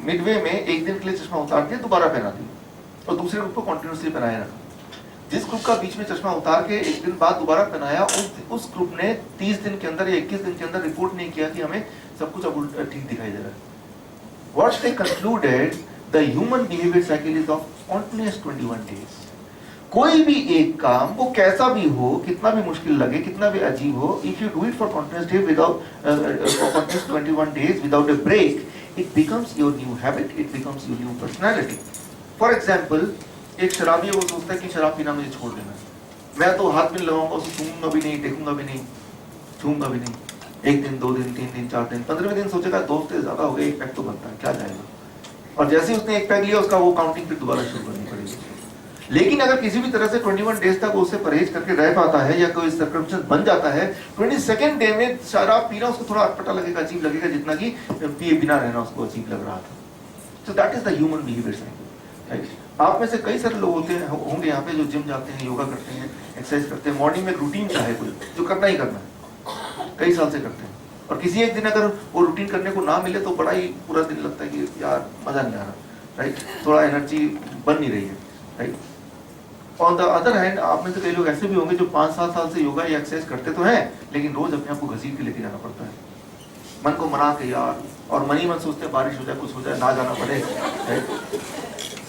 Midway में एक दिन के लिए चश्मा उतार दिया, दोबारा पहना दिया, और दूसरे ग्रुप को कंटिन्यूसली पहनाए रखा। जिस ग्रुप का बीच में चश्मा उतार के एक दिन बाद दोबारा पहनाया, उस ग्रुप ने 30 दिन के अंदर या 21 दिन के अंदर रिपोर्ट नहीं किया कि हमें सब कुछ अब ठीक दिखाई दे रहा है। What they concluded, the human behavior cycle is of spontaneous 21 days. कोई भी एक काम वो कैसा भी हो, कितना भी मुश्किल लगे, कितना भी अजीब हो, if you do it for continuous day without for continuous 21 days without a break, it becomes your new habit, it becomes your new personality. For example, एक शराबी है, वो सोचता है कि शराब पीना मुझे छोड़ देना है, मैं तो हाथ में लगाऊंगा, उसे छूंगा भी नहीं, देखूंगा भी नहीं, छूंगा भी नहीं। एक दिन, 2 दिन, 3 दिन, 4 दिन, 15वें दिन सोचेगा 2 हफ्ते ज्यादा हो गए, एक पैक तो बनता है, क्या जाएगा। और जैसे ही उसने एक पैक लिया, उसका वो काउंटिंग फिर दोबारा शुरू करनी पड़ेगी। लेकिन अगर किसी भी तरह से 21 डेज तक उससे परहेज करके रह पाता है, या कोई सर्कमस्टेंस बन जाता है, 22nd डे में शराब पीना उसको थोड़ा अटपटा लगेगा, अजीब लगेगा, जितना कि पिए बिना रहना उसको अजीब लग रहा था। So that is the human behaviour cycle, right. आप में से कई सारे लोग होंगे यहाँ पे जो जिम जाते हैं, योगा करते हैं, एक्सरसाइज करते हैं, मॉर्निंग में रूटीन का है कोई जो करना ही करना है, कई साल से करते हैं, और किसी एक दिन अगर वो रूटीन करने को ना मिले तो बड़ा ही पूरा दिन लगता है कि यार मजा नहीं आ रहा, राइट, थोड़ा एनर्जी बन नहीं रही है, right. On the other hand, आप में से कई लोग ऐसे भी होंगे जो 5-7 साल से योगा या एक्सरसाइज करते तो हैं, लेकिन रोज अपने आप को घसीट के लेके जाना पड़ता है, मन को मना के यार, और मन ही मन सोचते हैं बारिश हो जाए, कुछ हो जाए, ना जाना पड़े, राइट।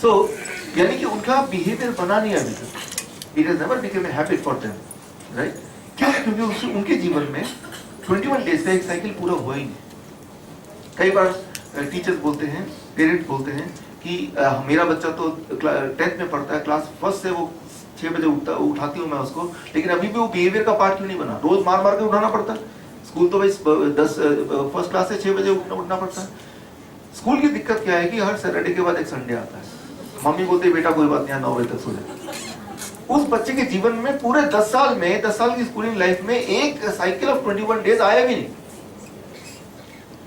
सो यानी कि उनका बिहेवियर बना नहीं अभी तक, it has never become a habit for them, right. क्यों? क्योंकि उनके जीवन में 21 डेज का एक साइकिल पूरा हुआ ही नहीं। कई बार टीचर्स बोलते हैं, पेरेंट्स बोलते हैं कि मेरा बच्चा तो 10th में पढ़ता है, क्लास 1 से वो 6 बजे उठाती हूँ मैं उसको, लेकिन अभी भी वो बिहेवियर का पार्ट क्यों नहीं बना, रोज मार मार के उठाना पड़ता है। स्कूल तो भाई 1st क्लास से 6 बजे उठना पड़ता है। स्कूल की दिक्कत क्या है कि हर सैटरडे के बाद एक संडे आता है, मम्मी बोलती है बेटा कोई बात नहीं, 9 बजे तक सो जाए। उस बच्चे के जीवन में पूरे 10 साल में, 10 साल की स्कूलिंग लाइफ में एक साइकिल ऑफ 21 डेज आया भी नहीं।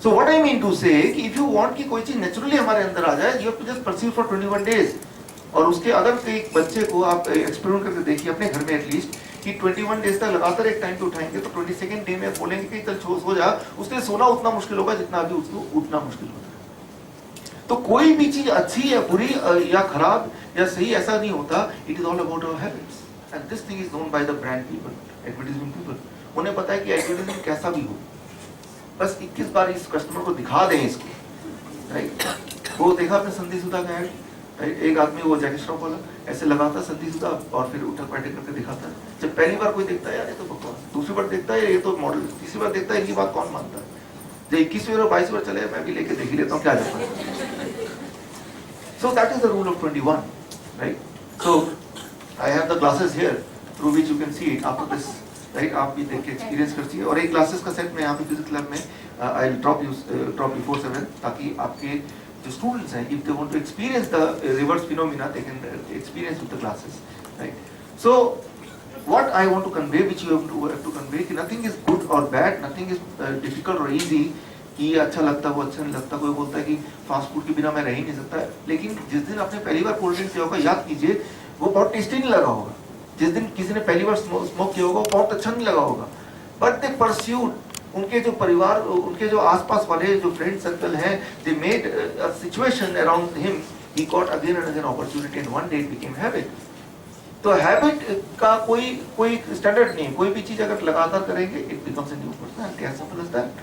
So what I mean to say कि इफ यू वांट कि कोई चीज नेचुरली हमारे अंदर आ जाए, you have to just pursue for 21 days. और उसके अगर एक बच्चे को आप एक्सपेरिमेंट करके देखिए अपने घर में एटलीस्ट, कि 21 डेज तक लगातार एक टाइम पे उठाएंगे तो 22nd डे में बोलेंगे कि चल सो जा, उसके सोना उतना मुश्किल होगा जितना अभी उसको उठना मुश्किल होता है। तो कोई भी चीज अच्छी या बुरी या खराब या सही ऐसा नहीं होता, it is all about our habits, and this thing is known by the brand people, advertisement people. उन्हें पता है कि एडवर्टाइजमेंट कैसा भी हो, बस 21 बार इस कस्टमर को दिखा दें इसको, राइट। वो देखा आपने संधि सुधा का ऐड, राइट, एक आदमी वो जैकेट श्रॉफ वाला ऐसे लगाता संधि सुधा और फिर उठक बैठक करके दिखाता है। जब पहली बार कोई देखता है यार ये तो बकवास, दूसरी बार देखता है ये तो मॉडल, तीसरी बार देखता है इनकी बात कौन मानता है, जब 21वीं और 22वीं बार चले मैं भी लेके देख ही लेता हूँ क्या जाता है। So that is the rule of 21, right? So I have the glasses here through which you can see it after this, right? आप भी देख के एक्सपीरियंस कर सकते, और एक ग्लासेस का सेट में यहाँ पे फिजिक्स क्लब में I will drop before 7, ताकि आपके जो स्टूडेंट्स हैं, if they want to experience the reverse phenomena, they can experience with the glasses, right? So what I want to convey, which you have to convey, कि nothing is good or bad, nothing is difficult or easy, कि ये अच्छा लगता है वो अच्छा नहीं लगता। कोई बोलता है कि फास्ट फूड के बिना मैं रह ही नहीं सकता, लेकिन जिस दिन आपने पहली बार कोल्ड ड्रिंक पिया होगा, याद कीजिए वो बहुत टेस्टी नहीं लगा होगा। जिस दिन किसी ने पहली बार स्मोक किया होगा वो बहुत अच्छा नहीं लगा होगा, बट दे परस्यूड, उनके जो परिवार, उनके जो आसपास वाले जो फ्रेंड सर्कल हैं, they made a situation around him, he got again and again opportunity and one day it became habit. तो हैबिट का कोई स्टैंडर्ड नहीं, कोई भी चीज अगर लगातार करेंगे it becomes a new personality, as simple as that.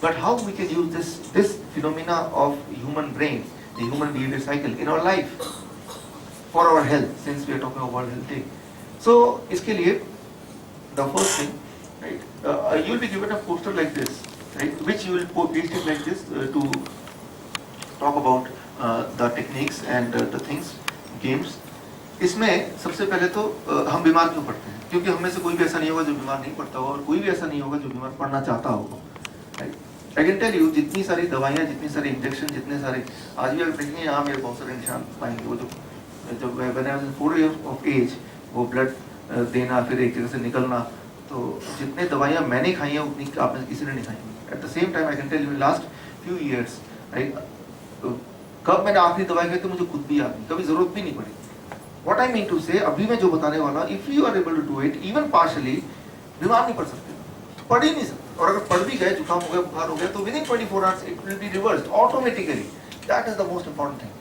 But how we can use this phenomena of human brain, the human behavior cycle in our life for our health, since we are talking about World Health Day. So इसके लिए the first thing, right, you will be given a poster like this, right, which you will paste it like this to talk about the techniques and the things, games. इसमें सबसे पहले तो हम बीमार क्यों पड़ते हैं, क्योंकि हमें से कोई भी ऐसा नहीं होगा जो बीमार नहीं पड़ता होगा, और कोई भी ऐसा नहीं होगा जो बीमार पड़ना चाहता होगा, right. I can tell you, जितनी सारी दवाइयाँ, जितनी सारी इंजेक्शन, जितने सारे, आज भी अगर देखेंगे यहाँ मेरे बहुत सारे निशान पाएंगे, वो जब when I was 4 years of age, वो ब्लड देना फिर एक जगह से निकलना, तो जितने दवाइयाँ मैंने खाई हैं उतनी आपने किसी ने नहीं खाई। At the same time I can tell you last few years, right, कब मैंने आखिरी दवाई खाई तो मुझे खुद भी याद नहीं, कभी जरूरत भी नहीं पड़ी। What I mean to say, अभी मैं जो बताने वाला, if you are able to do it even partially, बीमार नहीं पड़ सकते, पढ़ ही नहीं सकते, और अगर पढ़ भी गए, जुकाम हो गया, बुखार हो गया, तो within 24 hours it will be reversed automatically, That is the most important thing.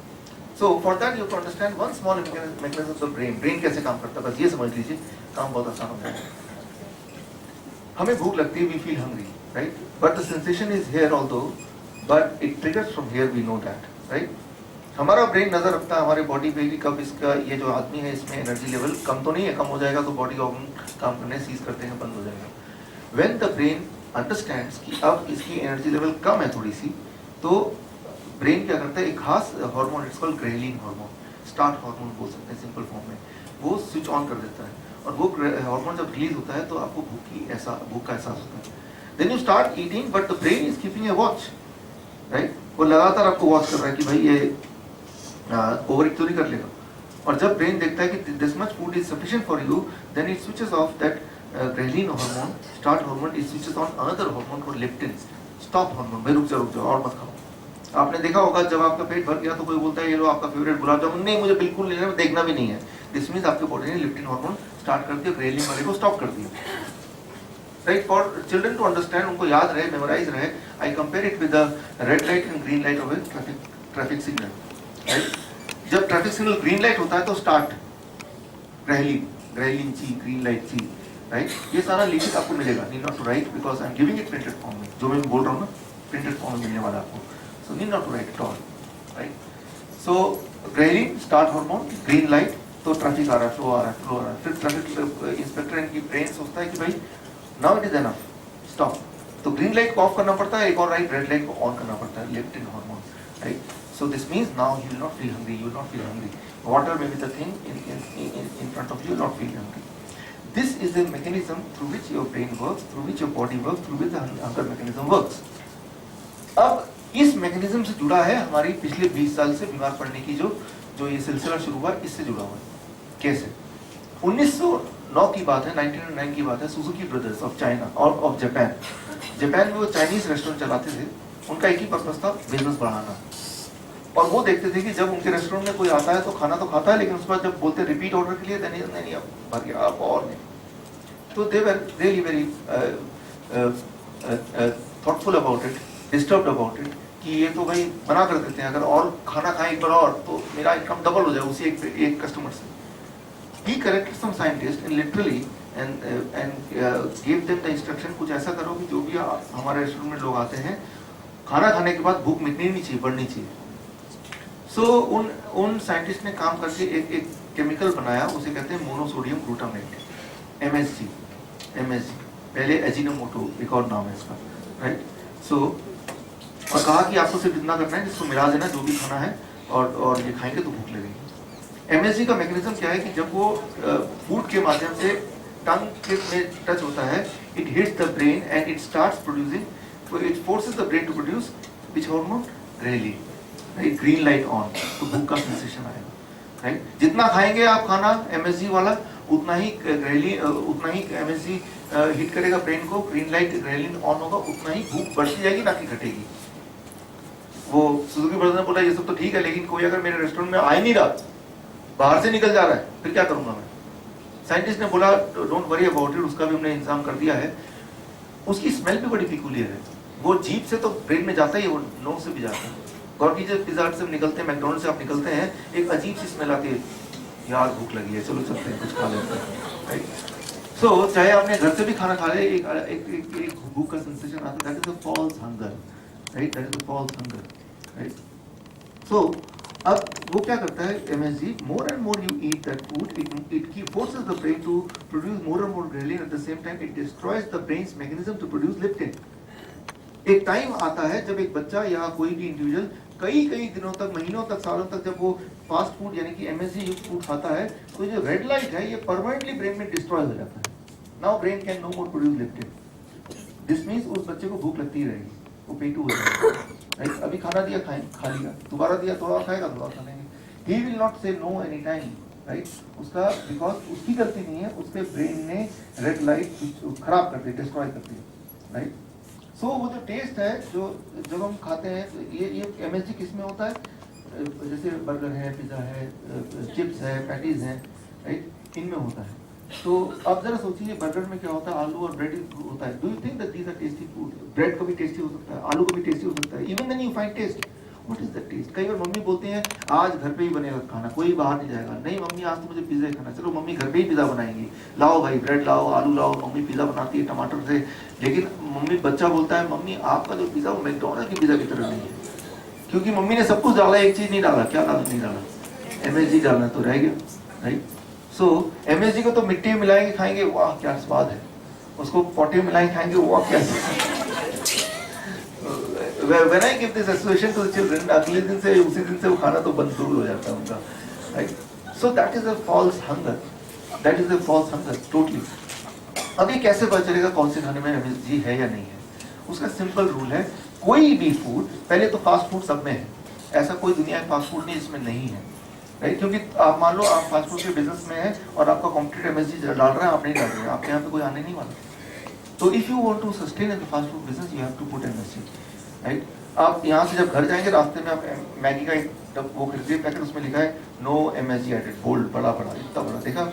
So for that you have to understand one small mechanism of the brain. Brain कैसे काम करता है, बस ये समझ लीजिए, काम बहुत आसान हो जाएगा. हमें भूख लगती है, we feel hungry, right? But the sensation is here although, but it triggers from here, we know that, right? हमारा ब्रेन नजर रखता है हमारे बॉडी पे कि कब इसका ये जो आदमी है इसमें एनर्जी लेवल कम तो नहीं है, कम हो जाएगा तो बॉडी ऑर्गन काम करने सीज करते हैं, बंद हो जाएगा. When the brain understands कि अब इसकी एनर्जी लेवल कम है थोड़ी सी, तो ब्रेन क्या करता है, एक खास hormone, it's called ghrelin hormone, start hormone बोल सकते हैं सिंपल फॉर्म में, वो स्विच ऑन कर देता है. और वो हार्मोन जब रिलीज होता है तो आपको भूख का एहसास होता है. Then you start eating but the brain is keeping a watch, right? वो लगातार आपको वॉच कर रहा है कि भाई ये ओवर ईट तो नहीं कर लेगा. और जब ब्रेन देखता है कि this much food is sufficient for you, then it switches off that ghrelin hormone, start hormone, it switches on another hormone called leptin, stop hormone. भाई रुक जाओ और मत खाओ. आपने देखा होगा जब आपका पेट भर गया तो कोई बोलता है ये लो आपका फेवरेट गुलाब जामुन, नहीं मुझे बिल्कुल नहीं लेना, देखना भी नहीं है. दिस मींस आपके बॉडी ने लेप्टिन हार्मोन स्टार्ट कर दिया, ग्रेलिन वाले को स्टॉप कर दिया. Right? For children to understand, उनको याद रहे, मेमोराइज रहे, I compare it with the red light and green light of a traffic signal. Right? जब ट्रैफिक सिग्नल ग्रीन लाइट होता है तो स्टार्ट, ग्रेलिन ची, ग्रीन लाइट ची, राइट? ये सारा लिखित आपको मिलेगा, need not to write because I am giving it printed form में. जो मैं बोल रहा हूँ ना, प्रिंटेड फॉर्म में मिलने वाला आपको, so need not to write at all, right? So ghrelin start hormone, green light, तो ट्रैफिक आ रहा है, फ्लो आ रहा है. फिर ट्रैफिक इंस्पेक्टर इनकी ब्रेन सोचता है कि भाई now it is enough, stop. तो ग्रीन लाइट को ऑफ करना पड़ता है, एक और राइट रेड लाइट को ऑन करना पड़ता है, leptin hormone, right? So this means now you will not feel hungry, you will not feel hungry. Water may be the thing in front of you, you will not feel hungry. This is the mechanism through which your brain works, through which your body works, through which the hunger mechanism works. अब इस mechanism से जुड़ा है हमारी पिछले 20 साल से बीमार पड़ने की जो ये सिलसिला शुरू हुआ, इससे जुड़ा हुआ है. कैसे? 1909 की बात है, 1909 की बात है. सुजुकी ब्रदर्स ऑफ चाइना और ऑफ जापान में वो चाइनीज रेस्टोरेंट चलाते थे. उनका एक ही पर्पस था, बिजनेस बढ़ाना. और वो देखते थे कि जब उनके रेस्टोरेंट में कोई आता है तो खाना तो खाता है, लेकिन उसके बाद जब बोलते रिपीट ऑर्डर के लिए, नहीं अब भर गया, आप और नहीं. तो they were really very thoughtful about it, disturbed about it, कि ये तो भाई मना कर देते हैं, अगर और खाना खाएं एक बार और तो मेरा इनकम डबल हो जाए उसी एक कस्टमर से. He corrected some scientist in literally and give them the instruction, कुछ ऐसा करो कि जो भी हमारे रेस्टोरेंट में लोग आते हैं, खाना खाने के बाद भूख मिटनी नहीं चाहिए, बढ़नी चाहिए. सो उन साइंटिस्ट ने काम करके एक केमिकल बनाया, उसे कहते हैं मोनोसोडियम ग्लूटामेट, MSG. पहले एजिनोमोटो एक और नाम है इसका, राइट? सो और कहा कि आपको सिर्फ इतना करना है, जिसको मिला देना जो भी खाना है, और ये खाएंगे तो भूख लगेगी. MSG का मैकेनिज्म क्या है कि जब वो फूड के माध्यम से टंग में टच होता है, it hits the brain and it starts producing, it forces the brain to produce which hormone? Ghrelin, right? Green light on, तो भूख का सेंसेशन आएगा, राइट? जितना खाएंगे आप खाना MSG वाला, उतना ही MSG हिट करेगा ब्रेन को, ग्रीन लाइट ग्रेलिन ऑन होगा, उतना ही भूख बढ़ती जाएगी, ना कि घटेगी. वो सुजुकी ब्रदर्स ने बोला ये सब तो ठीक है, लेकिन कोई अगर मेरे रेस्टोरेंट में आ ही नहीं रहा, बाहर से निकल जा रहा है, फिर क्या करूंगा मैं? साइंटिस्ट ने बोला डोंट वरी अबाउट इट, उसका भी हमने इंतजाम कर दिया है. उसकी स्मेल भी बड़ी पिकुलियर है. वो जीभ से तो ब्रेन में जाता ही है, वो नोज से भी जाता है. गॉड की जब पिज़्ज़ा हट से निकलते हैं, मैकडोनल्ड से आप निकलते हैं, एक अजीब सी स्मेल आती है, यार भूख लगी है, चलो चलते हैं कुछ खा लेते हैं, राइट? सो चाहे आपने घर से भी खाना खा ले, एक भूख का सेंसेशन आता है, that is a false hunger, right? That is a false hunger, right? So अब वो क्या करता है MSG, more and more you eat that food, it forces the brain to produce more and more ghrelin, at the same time it destroys the brain's mechanism to produce leptin. एक time आता है जब एक बच्चा या कोई भी individual कई दिनों तक, महीनों तक, सालों तक जब वो फास्ट फूड यानी कि MSG युक्त फूड खाता है, तो जो रेड लाइट है ये परमानेंटली ब्रेन में डिस्ट्रॉय हो जाता है. Now brain can no more produce leptin. This means उस बच्चे को भूख लगती रहेगी, वो पेटू हो जाएगा, राइट? अभी खाना दिया खा लिया, दोबारा दिया थोड़ा खाएगा, थोड़ा खा लेंगे. ही विल नॉट से नो एनी टाइम, राइट? उसका बिकॉज उसकी गलती नहीं है, उसके ब्रेन ने रेड लाइट खराब कर दी, डिस्ट्रॉय कर दी, राइट? सो वो जो टेस्ट है जो जब हम खाते हैं, तो ये MSG किस में होता है? जैसे बर्गर है, पिज़्ज़ा है, चिप्स है, पैटीज हैं, राइट? इनमें होता है. तो अब जरा सोचिए बर्गर में क्या होता है, आलू और ब्रेड होता है. Do you think that these are tasty food? Bread को भी टेस्टी हो सकता है, आलू को भी टेस्टी हो सकता है, even then you find taste. What is the taste. कई बार मम्मी बोलती हैं आज घर पे ही बनेगा खाना, कोई बाहर नहीं जाएगा। नहीं मम्मी आज तो मुझे पिज्जा ही खाना, चलो मम्मी घर पे ही पिज्जा बनाएंगी, लाओ भाई ब्रेड लाओ, आलू लाओ, मम्मी पिज्जा बनाती है टमाटर से। लेकिन मम्मी, बच्चा बोलता है मम्मी आपका जो पिज्जा वो मैकडॉनल्ड की पिज्जा की तरह नहीं है, क्योंकि मम्मी ने सब कुछ डाला, एक चीज नहीं डाला। क्या डाला? नहीं डाला, MSG डालना तो रह गया, राइट। सो MSG को तो मिट्टी में मिलाएंगे खाएंगे, वाह क्या स्वाद है, उसको पोटे में मिलाएंगे खाएंगे, वाह क्या When I give this association to the children, अगले दिन से उसी दिन से वो खाना तो बंद जरूर हो जाता है उनका, right? So that is a false hunger, that is a false hunger totally। अब ये कैसे पता चलेगा कौन से खाने में MSG है या नहीं है? उसका सिंपल रूल है, कोई भी फूड, पहले तो फास्ट फूड सब में है, ऐसा कोई दुनिया में फास्ट फूड नहीं जिसमें नहीं है, राइट। क्योंकि आप मान लो आप फास्ट फूड के बिजनेस में है और आपका कॉम्पिटिटर MSG डाल रहा है, आप नहीं डाल रहे, आपके यहाँ पे कोई आने नहीं वाला। तो if you want to sustain in the fast food business you have to put MSG, right. आप यहाँ से जब घर जाएंगे रास्ते में आप मैगी का एक वो खरीदिए पैकेट, उसमें लिखा है नो MSG एडेड, बोल्ड, बड़ा बड़ा, इतना बड़ा, देखा?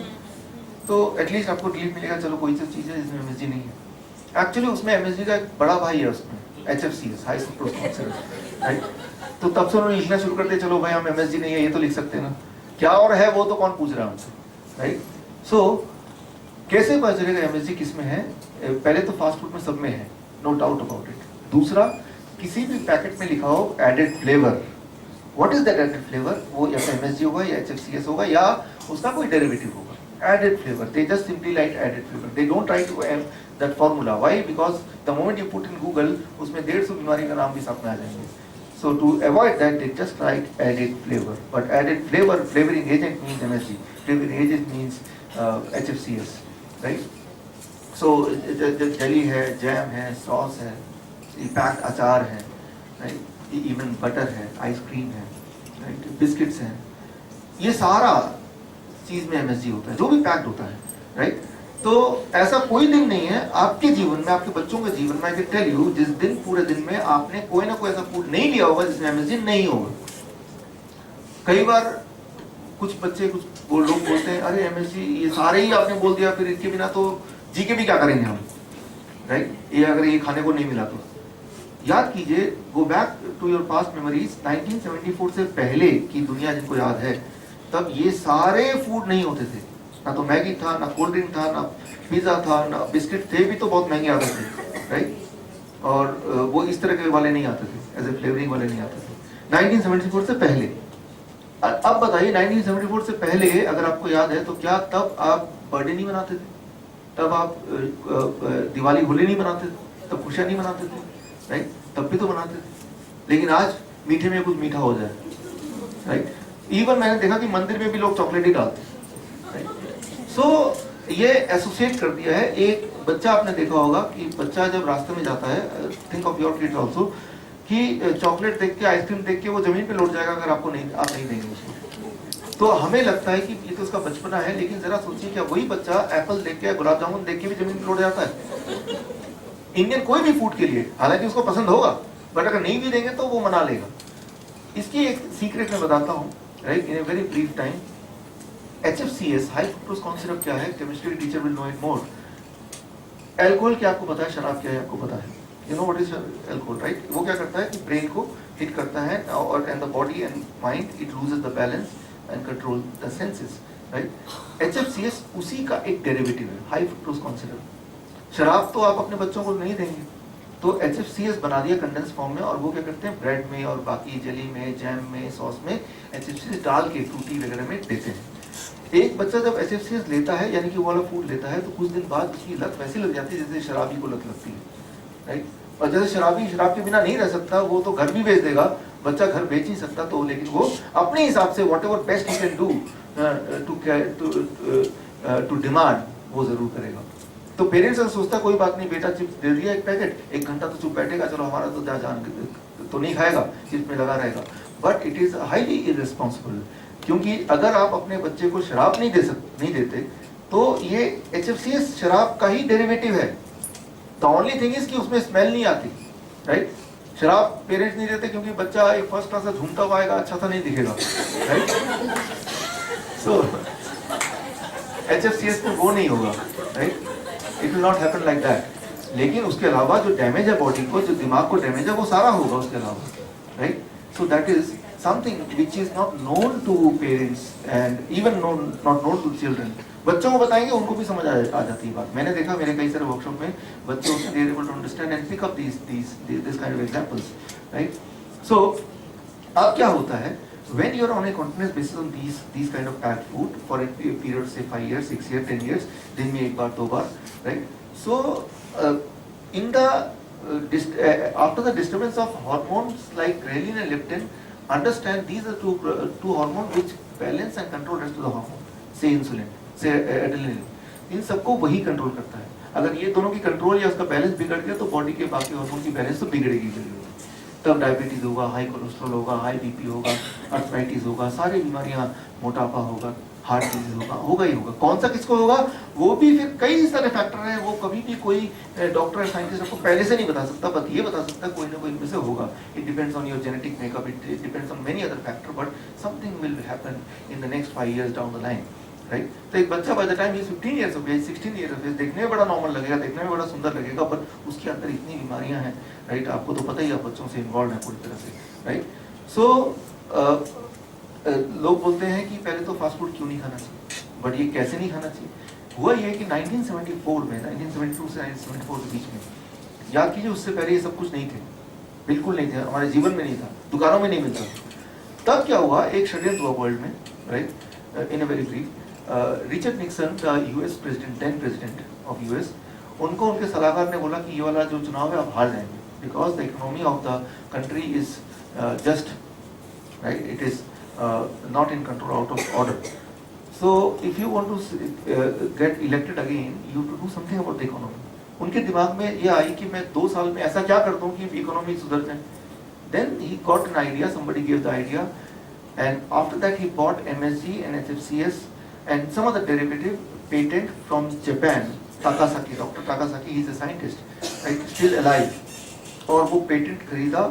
तो एटलीस्ट आपको रिलीफ मिलेगा, चलो कोई सी चीज़ है जिसमें MSG नहीं है। एक्चुअली उसमें MSG का एक बड़ा भाई है, उसमें HFCS, high fructose corn syrup, right. तो तब से उन्होंने लिखना शुरू कर दिया, चलो भाई हम MSG नहीं है ये तो लिख सकते हैं ना, क्या और है वो तो कौन पूछ रहा है हमसे, राइट। सो कैसे पता चलेगा MSG किस में है? पहले तो फास्ट फूड में सब में है, नो डाउट अबाउट इट। दूसरा, किसी भी पैकेट में लिखा हो added flavour, what is that added flavour? वो या MSG होगा या HFCS होगा या उसका कोई डेरिवेटिव होगा। Added flavour, they just simply write added flavour, they don't write that formula. Why? Because the moment you put in Google उसमें 150 बीमारी का नाम भी सामने आ जाएंगे। So to avoid that, they just write added flavor. But added flavor, flavoring agent means MSG. Flavoring agent means HFCS, right? So jelly है, jam है, sauce है, पैक्ड अचार है, right? Even butter है, आइसक्रीम है, right? बिस्किट्स हैं, ये सारा चीज में MSG होता है, जो भी पैक्ड होता है, right? तो ऐसा कोई दिन नहीं है आपके जीवन में, आपके बच्चों के जीवन में, आई कैन टेल यू, जिस दिन पूरे दिन में आपने कोई ना कोई ऐसा फूड नहीं लिया होगा जिसमें MSG नहीं होगा। कई बार कुछ बच्चे, कुछ लोग बोलते हैं अरे MSG ये सारे ही आपने बोल दिया, फिर इनके बिना तो जी के भी क्या करेंगे हम, राइट? ये अगर ये खाने को नहीं मिला तो याद कीजिए, go back to your past memories. 1974 से पहले की दुनिया जिनको याद है, तब ये सारे फूड नहीं होते थे, ना तो मैगी था, ना कोल्ड ड्रिंक था, ना पिज्जा था, ना बिस्किट थे, भी तो बहुत महंगे आते थे, राइट? और वो इस तरह के वाले नहीं आते थे, एज ए फ्लेवरिंग वाले नहीं आते थे 1974 से पहले। अब बताइए 1974 से पहले अगर आपको याद है तो क्या तब आप बर्थडे नहीं मनाते थे? तब आप दिवाली होली नहीं मनाते थे? तब खुशियां नहीं मनाते थे, राइट? तब भी तो मनाते थे। लेकिन आज मीठे में कुछ मीठा हो जाए, राइट? इवन मैंने देखा कि मंदिर में भी लोग चॉकलेट ही डालते हैं। सो ये एसोसिएट कर दिया है। एक बच्चा आपने देखा होगा कि बच्चा जब रास्ते में जाता है, think of your kids also, कि चॉकलेट देख के, आइसक्रीम देख के वो जमीन पे लौट जाएगा अगर आपको नहीं, आप नहीं देंगे उसको। तो हमें लगता है कि ये तो उसका बचपना है, लेकिन जरा सोचिए क्या वही बच्चा एप्पल देख के, गुलाब जामुन देख के भी जमीन पे लौट जाता है? इंडियन कोई भी फूड के लिए, हालांकि उसको पसंद होगा, बट अगर नहीं भी देंगे तो वो मना लेगा। इसकी एक सीक्रेट मैं बताता हूँ, right, in a very brief time. HFCS, high fructose corn syrup क्या है? Chemistry teacher will know it more. Alcohol क्या आपको पता है? शराब क्या है आपको पता है? You know what is alcohol, right? वो क्या करता है कि ब्रेन को हिट करता है और and the body and mind, it loses the balance and control the senses, right? HFCS उसी का एक डेरिवेटिव है, हाई फ्रक्टोज कॉर्न सिरप। शराब तो आप अपने बच्चों को नहीं देंगे, तो HFCS बना दिया कंडेंस फॉर्म में, और वो क्या करते हैं ब्रेड में और बाकी जेली में, जैम में, सॉस में HFCS डाल के फ्रूटी वगैरह में देते हैं। एक बच्चा जब HFCS लेता है, यानी कि वो वाला फूड लेता है, तो कुछ दिन बाद उसकी लत वैसी लग जाती है जैसे शराबी को लत लगती है, राइट? और जैसे शराबी शराब के बिना नहीं रह सकता, वो तो घर भी बेच देगा, बच्चा घर बेच नहीं सकता, तो लेकिन वो अपने हिसाब से whatever best he can do to demand, वो जरूर करेगा। तो पेरेंट्स अगर सोचता कोई बात नहीं, बेटा चिप्स दे दिया एक पैकेट, एक घंटा तो चुप बैठेगा, चलो हमारा तो जान तो नहीं खाएगा, चिप्स में लगा रहेगा, but it is highly irresponsible. क्योंकि अगर आप अपने बच्चे को शराब नहीं देते, तो ये HFCS शराब का ही डेरिवेटिव है। द ओनली थिंग इज कि उसमें स्मेल नहीं आती, राइट? शराब पेरेंट्स नहीं देते क्योंकि बच्चा एक फर्स्ट क्लास से झूमता हुआ आएगा, अच्छा सा नहीं दिखेगा, राइट? सो HFCS में वो नहीं होगा, right? It will not happen like that. लेकिन उसके अलावा जो डैमेज है बॉडी को, जो दिमाग को डैमेज है, वो सारा होगा उसके अलावा, right? So that is something which is not known to parents and even not known to children. बच्चों को बताएंगे उनको भी समझ आ जाती है बात. मैंने देखा मेरे कई सारे वर्कशॉप में बच्चे होते हैं, they are able to understand and pick up these kind of examples, right? So अब क्या होता है, when you are on a continuous basis on these kind of packed food for a period of say 5 years, 6 years, 10 years, दिन में एक बार दो बार, right? So in the after the disturbance of hormones like ghrelin and leptin, understand these are two hormones which balance and control rest of the hormone, say insulin, say adrenaline. इन सबको वही control करता है. अगर ये दोनों की control या उसका बैलेंस बिगड़ गया तो बॉडी के बाकी हार्मोन की बैलेंस तो बिगड़ेगी. तब डायबिटीज होगा, हाई कोलेस्ट्रॉल होगा, हाई बीपी होगा, अर्थराइटिस होगा, सारी बीमारियां, मोटापा होगा, हार्ट डिजीज होगा ही होगा. कौन सा किसको होगा वो भी फिर कई सारे फैक्टर हैं, वो कभी भी कोई डॉक्टर या साइंटिस्ट आपको पहले से नहीं बता सकता, बट ये बता सकता है कोई ना कोई इनमें से होगा. It depends on your genetic makeup, it depends on many other factor, but something will happen in the next 5 years down the line, right? तो एक बच्चा by the time 15 years of age, 16 years of age, देखने में बड़ा normal लगेगा, देखने में बड़ा सुंदर लगेगा, बट उसके अंदर इतनी बीमारियां हैं, राइट? आपको तो पता ही, आप बच्चों से इन्वॉल्व है पूरी तरह से, राइट? सो लोग बोलते हैं कि पहले तो फास्ट फूड क्यों नहीं खाना चाहिए, बट ये कैसे नहीं खाना चाहिए. हुआ ये कि 1974 में, 1972 से 1974 के बीच में, याद कीजिए उससे पहले ये सब कुछ नहीं थे, बिल्कुल नहीं थे, हमारे जीवन में नहीं था, दुकानों में नहीं मिलता. तब क्या हुआ, एक षड्यंत्र हुआ वर्ल्ड में, right? In a very brief, Richard Nixon the US president, 10 president of US, उनको उनके सलाहकार ने बोला कि ये वाला जो चुनाव है आप हार जाएंगे, because the economy of the country is just, right, it is not in control, out of order. So if you want to get elected again, you have to do something about the economy. उनके दिमाग में ये आई कि मैं 2 साल में ऐसा क्या करता हूँ कि इकोनॉमी सुधर जाए. Then he got an idea, somebody gave the idea, and after that he bought MSG and HFCS and some other derivative patent from Japan. Takasaki, Dr. Takasaki, he is a scientist, right, still alive. और वो patent खरीदा